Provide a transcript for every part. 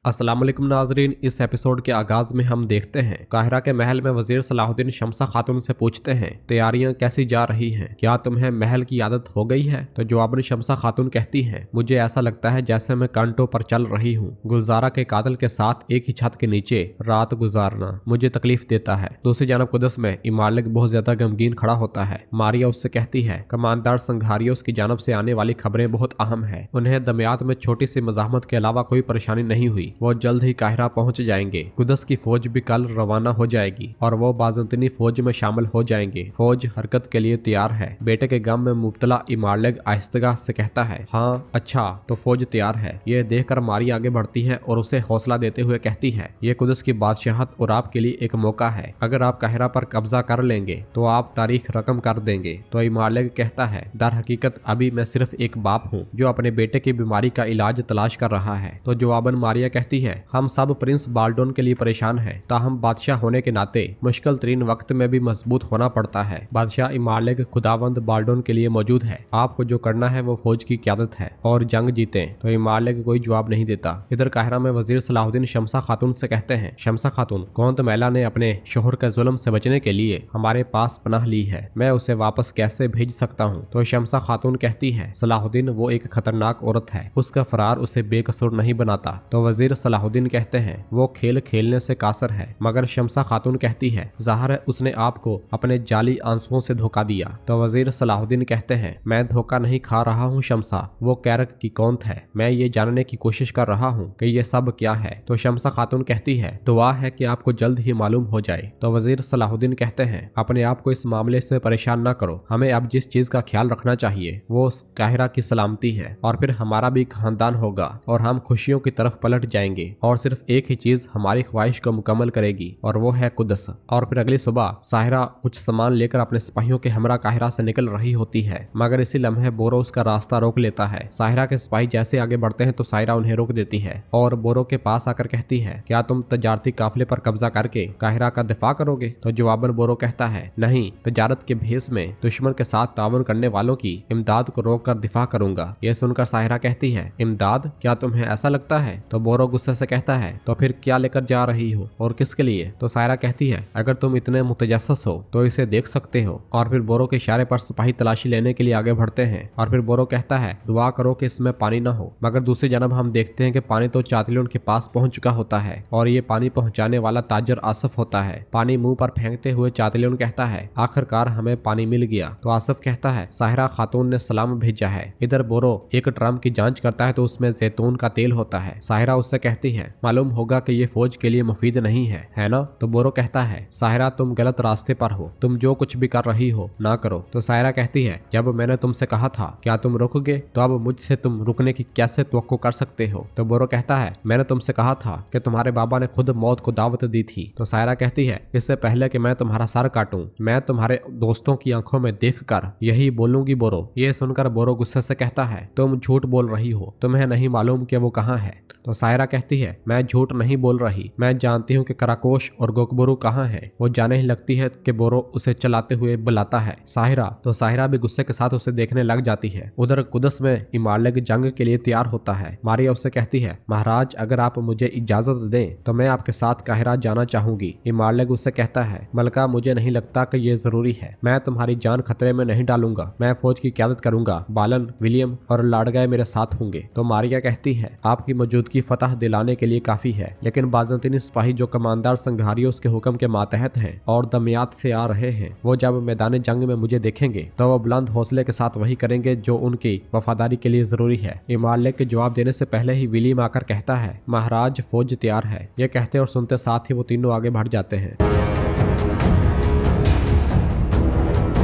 अस्सलाम वालेकुम नाजरीन। इस एपिसोड के आगाज में हम देखते हैं काहिरा के महल में वजीर सलाहुद्दीन शमसा खातून से पूछते हैं तैयारियां कैसी जा रही हैं, क्या तुम्हें महल की आदत हो गई है। तो जवाबन शमसा खातून कहती हैं, मुझे ऐसा लगता है जैसे मैं कांटों पर चल रही हूँ। गुलजारा के कातिल के साथ एक ही छत के नीचे रात गुजारना मुझे तकलीफ देता है। दूसरी जानब कुदस में इमालिक बहुत ज्यादा गमगीन खड़ा होता है। मारिया उससे कहती है कमानदार संघारियों की जानब से आने वाली खबरें बहुत अहम है, उन्हें दमियात में छोटी सी मजाहमत के अलावा कोई परेशानी नहीं हुई। वो जल्द ही काहिरा पहुंच जाएंगे। कुदस की फौज भी कल रवाना हो जाएगी और वो बाज़ंतीनी फौज में शामिल हो जाएंगे। फौज हरकत के लिए तैयार है। बेटे के गम में मुब्तला इमालिक आहिस्तगा से कहता है, हाँ अच्छा तो फौज तैयार है। ये देखकर मारी आगे बढ़ती है और उसे हौसला देते हुए कहती है, ये कुदस की बादशाहत और आपके लिए एक मौका है। अगर आप काहिरा पर कब्जा कर लेंगे तो आप तारीख रकम कर देंगे। तो इमालिक कहता है, दर हकीकत अभी मैं सिर्फ एक बाप हूँ जो अपने बेटे की बीमारी का इलाज तलाश कर रहा है। तो जवाबन मारिया कहती है, हम सब प्रिंस बाल्डोन के लिए परेशान हैं, ताहम बादशाह होने के नाते मुश्किल तरीन वक्त में भी मजबूत होना पड़ता है। बादशाह इमालिक खुदावंद बाल्डोन के लिए मौजूद है। आपको जो करना है वो फौज की क़यादत है और जंग जीते। तो इमालिक कोई जवाब नहीं देता। इधर काहिरा में वजीर सलाहुद्दीन शमसा खातून से कहते हैं, शमसा खातून, कौंत मैला ने अपने शोहर के जुल्म से बचने के लिए हमारे पास पनाह ली है, मैं उसे वापस कैसे भेज सकता हूँ। तो शमसा खातून कहती है, सलाहुद्दीन वो एक खतरनाक औरत है, उसका फरार उसे बेकसूर नहीं बनाता। तो वजीर सलाहुद्दीन कहते हैं, वो खेल खेलने से कासर है। मगर शमसा खातून कहती है, ज़ाहिर है उसने आपको अपने जाली आंसुओं से धोखा दिया। तो वजीर सलाहुद्दीन कहते हैं, मैं धोखा नहीं खा रहा हूँ शमसा, वो कैरक की कौंत है। मैं ये जानने की कोशिश कर रहा हूँ कि ये सब क्या है। तो शमसा खातून कहती है, दुआ है कि आपको जल्द ही मालूम हो जाए। तो वजीर सलाहुद्दीन कहते हैं, अपने आप को इस मामले से परेशान न करो, हमें अब जिस चीज का ख्याल रखना चाहिए वो काहिरा की सलामती है और फिर हमारा भी खानदान होगा और हम खुशियों की तरफ पलट जाएंगे और सिर्फ एक ही चीज हमारी ख्वाहिश को मुकम्मल करेगी और वो है कुदस। और फिर अगली सुबह साहिरा कुछ सामान लेकर अपने सिपाहियों के हमरा काहिरा से निकल रही होती है, मगर इसी लम्हे बोरो उसका रास्ता रोक लेता है। साहिरा के सिपाही जैसे आगे बढ़ते हैं तो साहिरा उन्हें रोक देती है और बोरो के पास आकर कहती है, क्या तुम तजारती काफिले पर कब्जा करके काहिरा का दिफा करोगे। तो जवाबन बोरो कहता है, नहीं, तजारत के भेस में दुश्मन के साथ तावन करने वालों की इमदाद को रोक कर दिफा करूंगा। ये सुनकर साहिरा कहती है, इमदाद, क्या तुम्हें ऐसा लगता है। तो बोरो गुस्से से कहता है, तो फिर क्या लेकर जा रही हो और किसके लिए। तो सायरा कहती है, अगर तुम इतने मुतजस्सिस हो तो इसे देख सकते हो। और फिर बोरो के इशारे पर सिपाही तलाशी लेने के लिए आगे बढ़ते हैं और फिर बोरो कहता है, दुआ करो कि इसमें पानी न हो। मगर दूसरी जानब हम देखते हैं कि पानी तो चातिलों के पास पहुंच चुका होता है और ये पानी पहुंचाने वाला ताजर आसफ होता है। पानी मुंह पर फेंकते हुए चातिलों कहता है, आखिरकार हमें पानी मिल गया। तो आसफ कहता है, साहिरा खातून ने सलाम भेजा है। इधर बोरो एक ड्रम की जांच करता है तो उसमें जैतून का तेल होता है। साहिरा उससे कहती है, मालूम होगा कि ये फौज के लिए मुफीद नहीं है ना। तो बोरो कहता है, साहिरा तुम गलत रास्ते पर हो, तुम जो कुछ भी कर रही हो ना करो। तो साहिरा कहती है, जब मैंने तुमसे कहा था क्या तुम रुकोगे, तो अब मुझसे तुम रुकने की कैसे तवक्को कर सकते हो। तो बोरो कहता है, मैंने तुमसे कहा था कि तुम्हारे बाबा ने खुद मौत को दावत दी थी। तो साहिरा कहती है, इससे पहले कि मैं तुम्हारा सर काटूं, मैं तुम्हारे दोस्तों की आंखों में देखकर यही बोलूंगी बोरो। ये सुनकर बोरो गुस्से से कहता है, तुम झूठ बोल रही हो, तुम्हें नहीं मालूम कि वो कहाँ है। तो साहिरा कहती है, मैं झूठ नहीं बोल रही, मैं जानती हूँ कि कराकोश और गोकबोरू कहाँ है। वो जाने ही लगती है कि बोरो उसे चलाते हुए बुलाता है साहिरा। तो साहिरा भी गुस्से के साथ उसे देखने लग जाती है। उधर कुदस में इमालिक जंग के लिए तैयार होता है। मारिया उससे कहती है, महाराज अगर आप मुझे इजाजत दें तो मैं आपके साथ काहिरा जाना चाहूंगी। इमालिक उससे कहता है, मलका मुझे नहीं लगता कि ये जरूरी है, मैं तुम्हारी जान खतरे में नहीं डालूंगा, मैं फौज की क़यादत करूंगा, बालन, विलियम और लाडगाय मेरे साथ होंगे। तो मारिया कहती है, आपकी मौजूदगी फतह दिलाने के लिए काफी है, लेकिन बाज़ंतीनी सिपाही जो कमानदार संघारियों के हुक्म के मातहत हैं और दमियात से आ रहे हैं, वो जब मैदान जंग में मुझे देखेंगे तो वो बुलंद हौसले के साथ वही करेंगे जो उनकी वफादारी के लिए जरूरी है। इमालिक के जवाब देने से पहले ही विलियम आकर कहता है, महाराज फौज तैयार है। ये कहते और सुनते साथ ही वो तीनों आगे बढ़ जाते हैं।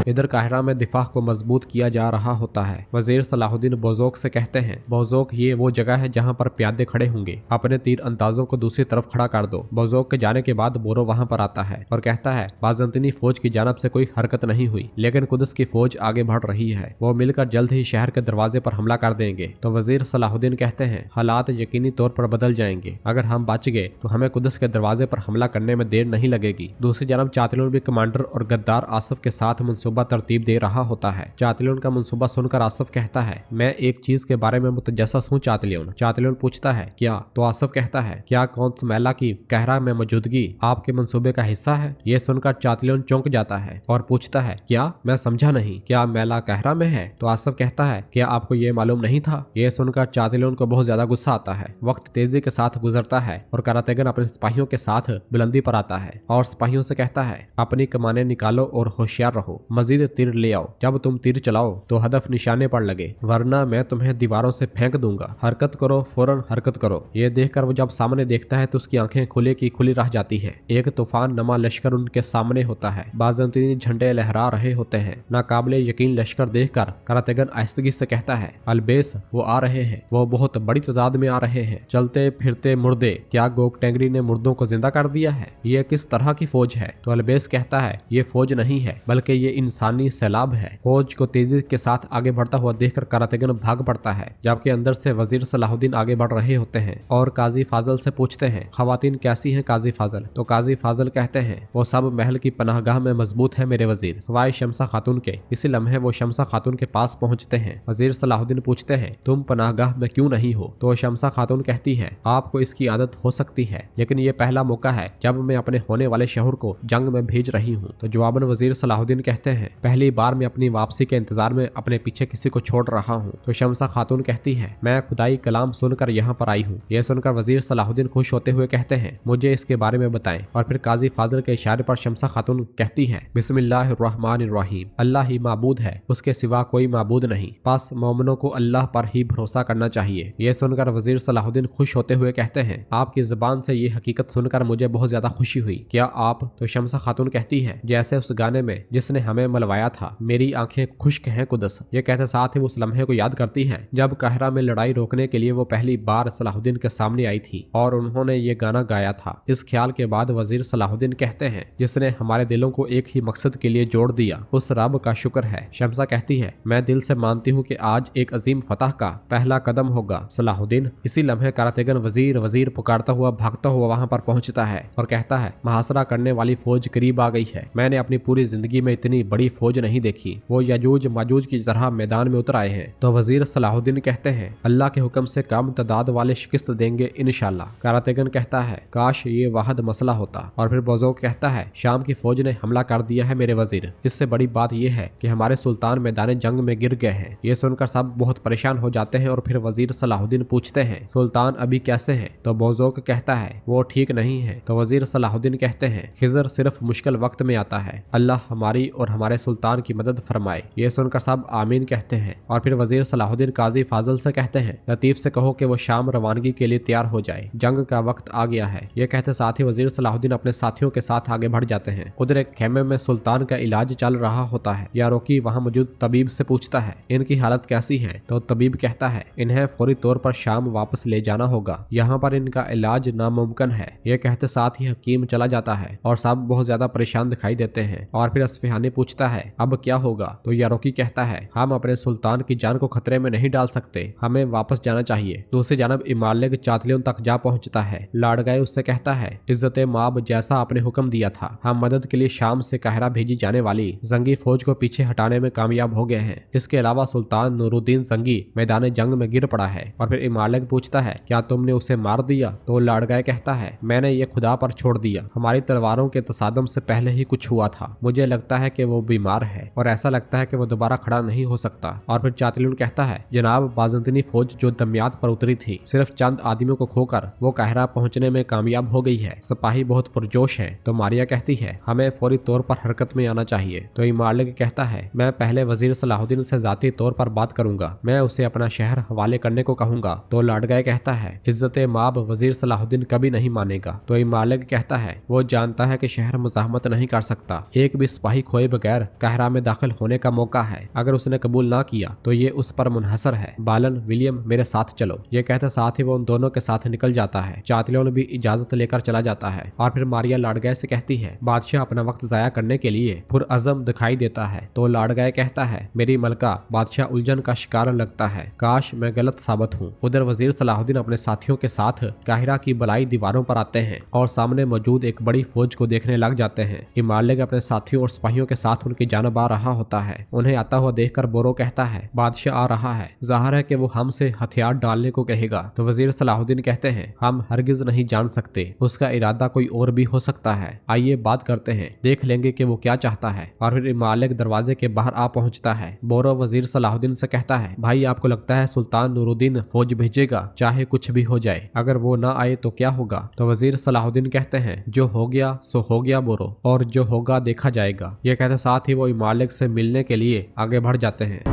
इधर काहिरा में दिफा को मजबूत किया जा रहा होता है। वजीर सलाहुद्दीन बोजोक से कहते हैं, बोजोक ये वो जगह है जहां पर प्यादे खड़े होंगे, अपने तीर अंदाजों को दूसरी तरफ खड़ा कर दो। बोजोक के जाने के बाद बोरो वहां पर आता है और कहता है, बाज़ंतीनी फौज की जानब से कोई हरकत नहीं हुई, लेकिन कुदस की फौज आगे बढ़ रही है, वो मिलकर जल्द ही शहर के दरवाजे पर हमला कर देंगे। तो वजीर सलाहुद्दीन कहते हैं, हालात यकीनी तौर पर बदल जाएंगे, अगर हम बच गए तो हमें कुदस के दरवाजे पर हमला करने में देर नहीं लगेगी। दूसरी जानब चातिलों भी कमांडर और गद्दार आसफ के साथ मंसूबा मंसूबा तरतीब दे रहा होता है। चातलियन का मंसूबा सुनकर आसिफ कहता है, मैं एक चीज के बारे में मुतजस्सिस हूँ चातलियन। चातलियन पूछता है, क्या? तो आसिफ कहता है, क्या कौंस मैला की कहरा में मौजूदगी आपके मंसूबे का हिस्सा है? ये सुनकर चातलियन चौंक जाता है और पूछता है, क्या? मैं समझा नहीं, क्या मैला कहरा में है? तो आसिफ कहता है, क्या आपको ये मालूम नहीं था? ये सुनकर चातलियन को बहुत ज्यादा गुस्सा आता है। वक्त तेजी के साथ गुजरता है और करातेगन अपने सिपाहियों के साथ बुलंदी पर आता है और सिपाहियों से कहता है, अपनी कमाने निकालो और होशियार रहो, मजीद तीर ले आओ। जब तुम तीर चलाओ तो हदफ निशाने पर लगे, वरना मैं तुम्हें दीवारों से फेंक दूंगा। हरकत करो, फौरन हरकत करो। ये देखकर वो जब सामने देखता है तो उसकी आंखें खुले की खुली रह जाती है। एक तूफान नमा लश्कर उनके सामने होता है। बाज़ंतीनी झंडे लहरा रहे होते हैं। नाकाबिले यकीन लश्कर देखकर करातेगन आहिस्तगी से कहता है, अलबेस वो आ रहे हैं, वो बहुत बड़ी तादाद में आ रहे हैं। चलते फिरते मुर्दे, क्या गोक टेंगरी ने मुर्दों को जिंदा कर दिया है? ये किस तरह की फौज है? तो अलबेस कहता है, ये फौज नहीं है बल्कि ये इंसानी सैलाब है। फौज को तेजी के साथ आगे बढ़ता हुआ देखकर करातेगन भाग पड़ता है, जबकि अंदर से वजीर सलाहुद्दीन आगे बढ़ रहे होते हैं और काजी फाजल से पूछते हैं, खवातीन कैसी हैं काजी फाजल? तो काजी फाजल कहते हैं, वो सब महल की पनाहगाह में मजबूत है मेरे वजीर, सिवाय शमसा खातून के। इसी लम्हे वो शमसा खातून के पास पहुंचते हैं। वजीर सलाहुद्दीन पूछते हैं, तुम पनाहगाह में क्यों नहीं हो? तो शमसा खातून कहती है, आपको इसकी आदत हो सकती है, लेकिन ये पहला मौका है जब मैं अपने होने वाले शहर को जंग में भेज रही हूँ। तो जवाबन वजीर सलाहुद्दीन कहते हैं, पहली बार मैं अपनी वापसी के इंतजार में अपने पीछे किसी को छोड़ रहा हूँ। तो शमसा खातून कहती है, मैं खुदाई कलाम सुनकर यहाँ पर आई हूँ। यह सुनकर वजीर सलाहुद्दीन खुश होते हुए कहते हैं, मुझे इसके बारे में बताएं। और फिर काजी फाजिल के इशारे पर शमसा खातून कहती है, बिस्मिल्लाहिर्रहमानिर्रहीम, अल्लाह ही माबूद है, उसके सिवा कोई माबूद नहीं, बस मोमिनों को अल्लाह पर ही भरोसा करना चाहिए। यह सुनकर वजीर सलाहुद्दीन खुश होते हुए कहते हैं, आपकी जुबान से ये हकीकत सुनकर मुझे बहुत ज्यादा खुशी हुई। क्या आप? तो शमसा खातून कहती है, जैसे उस गाने में जिसने हमें मलवाया था, मेरी आंखें खुश्क हैं कुदस। ये कहते साथ ही उस लम्हे को याद करती है जब कहरा में लड़ाई रोकने के लिए वो पहली बार सलाहुद्दीन के सामने आई थी और उन्होंने ये गाना गाया था। इस ख्याल के बाद वजीर सलाहुद्दीन कहते हैं, जिसने हमारे दिलों को एक ही मकसद के लिए जोड़ दिया, उस रब का शुक्र है। शमसा कहती है, मैं दिल से मानती हूँ कि आज एक अजीम फतह का पहला कदम होगा सलाहुद्दीन। इसी लम्हे करातेगन वजीर वजीर पुकारता हुआ भागता हुआ वहाँ पर पहुँचता है और कहता है, मुहासरा करने वाली फौज करीब आ गई है। मैंने अपनी पूरी जिंदगी में इतनी बड़ी फौज नहीं देखी। वो यजूज माजूज की तरह मैदान में उतर आए हैं। तो वजीर सलाहुद्दीन कहते हैं, अल्लाह के हुक्म से कम तादाद वाले शिकस्त देंगे इंशाल्लाह। करातेगन कहता है, काश ये वाहद मसला होता। और फिर बोजोक कहता है, शाम की फौज ने हमला कर दिया है मेरे वजीर। इससे बड़ी बात यह है कि हमारे सुल्तान मैदान जंग में गिर गए हैं। ये सुनकर सब बहुत परेशान हो जाते हैं और फिर वजीर सलाहुद्दीन पूछते हैं, सुल्तान अभी कैसे हैं? तो बोजोक कहता है, वो ठीक नहीं है। तो वजीर सलाहुद्दीन कहते हैं, खिजर सिर्फ मुश्किल वक्त में आता है, अल्लाह हमारी और हमारे सुल्तान की मदद फरमाए। ये सुनकर सब आमीन कहते हैं। और फिर वजीर सलाहुद्दीन काजी फाजिल से कहते हैं, लतीफ से कहो कि वो शाम रवानगी के लिए तैयार हो जाए, जंग का वक्त आ गया है। ये कहते साथ ही वजीर सलाहुद्दीन अपने साथियों के साथ आगे बढ़ जाते हैं। उधर एक खेमे में सुल्तान का इलाज चल रहा होता है। यारोकी वहाँ मौजूद तबीब से पूछता है, इनकी हालत कैसी है? तो तबीब कहता है, इन्हें फौरी तौर पर शाम वापस ले जाना होगा, यहाँ पर इनका इलाज नामुमकिन है। ये कहते साथ ही हकीम चला जाता है और सब बहुत ज्यादा परेशान दिखाई देते हैं। और फिर अस्फहानी पूछता है, अब क्या होगा? तो यारोकी कहता है, हम अपने सुल्तान की जान को खतरे में नहीं डाल सकते, हमें वापस जाना चाहिए। दूसरी जानब इमाले के चातलियों तक जा पहुंचता है। लाडगाए उससे कहता है, इज्जत माब जैसा आपने हुक्म दिया था, हम मदद के लिए शाम से काहिरा भेजी जाने वाली जंगी फौज को पीछे हटाने में कामयाब हो गए हैं। इसके अलावा सुल्तान नूरुद्दीन जंगी मैदान जंग में गिर पड़ा है। और फिर इमालक पूछता है, क्या तुमने उसे मार दिया? तो लाडगाए कहता है, मैंने ये खुदा पर छोड़ दिया, हमारी तलवारों के तसादम से पहले ही कुछ हुआ था। मुझे लगता है कि वो बीमार है और ऐसा लगता है कि वो दोबारा खड़ा नहीं हो सकता। और फिर चातलियन कहता है, जनाब बाज़ंतीनी फौज जो दमियात पर उतरी थी, सिर्फ चंद आदमियों को खोकर वो काहिरा पहुंचने में कामयाब हो गई है। सिपाही बहुत पुरजोश है। तो मारिया कहती है, हमें फौरी तौर पर हरकत में आना चाहिए। तो इमालिक कहता है, मैं पहले वजीर सलाहुद्दीन से जाती तौर पर बात करूंगा, मैं उसे अपना शहर हवाले करने को कहूंगा। तो लाडगाए कहता है, इज्जत माब वजीर सलाहुद्दीन कभी नहीं मानेगा। तो इमालिक कहता है, वो जानता है कि शहर मुजाहमत नहीं कर सकता, एक भी सिपाही खोए बगैर काहिरा में दाखिल होने का मौका है, अगर उसने कबूल ना किया तो ये उस पर मुनहसर है। बालन विलियम मेरे साथ चलो। ये कहते साथ ही वो उन दोनों के साथ निकल जाता है। चातलियों भी इजाजत लेकर चला जाता है। और फिर मारिया लाडगाए से कहती है, बादशाह अपना वक्त जाया करने के लिए पुरअज़म दिखाई देता है। तो लाडगाए कहता है, मेरी मलका बादशाह उलझन का शिकार लगता है, काश मैं गलत साबित हूँ। उधर वजीर सलाहुद्दीन अपने साथियों के साथ काहिरा की बलाई दीवारों पर आते हैं और सामने मौजूद एक बड़ी फौज को देखने लग जाते हैं। इमालिक अपने साथियों और सिपाहियों के साथ उनकी जानब आ रहा होता है। उन्हें आता हुआ देखकर बोरो कहता है बादशाह आ रहा है, जाहिर है कि वो हमसे हथियार डालने को कहेगा। तो वजीर सलाहुद्दीन कहते हैं हम हरगिज नहीं जान सकते, उसका इरादा कोई और भी हो सकता है, आइए बात करते हैं, देख लेंगे कि वो क्या चाहता है। और फिर मालिक दरवाजे के बाहर आ पहुंचता है। बोरो वजीर सलाहुद्दीन से कहता है भाई आपको लगता है सुल्तान नूरुद्दीन फौज भेजेगा चाहे कुछ भी हो जाए, अगर वो ना आए तो क्या होगा? तो वजीर सलाहुद्दीन कहते हैं जो हो गया सो हो गया बोरो, और जो होगा देखा जाएगा। ये कहते साथ ही वो मालिक से मिलने के लिए आगे बढ़ जाते हैं।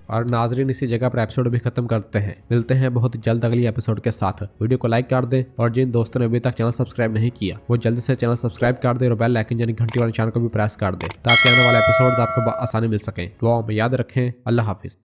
और नाजरीन इसी जगह पर एपिसोड भी खत्म करते हैं। मिलते हैं बहुत जल्द अगली एपिसोड के साथ। वीडियो को लाइक कर दें और जिन दोस्तों ने अभी तक चैनल सब्सक्राइब नहीं किया वो जल्दी से चैनल सब्सक्राइब कर दे और बेल आइकन यानी घंटी वाले निशान को भी प्रेस कर दे ताकि आने वाले एपिसोड्स आपको आसानी मिल सके। दुआ में याद रखें। अल्लाह हाफिज।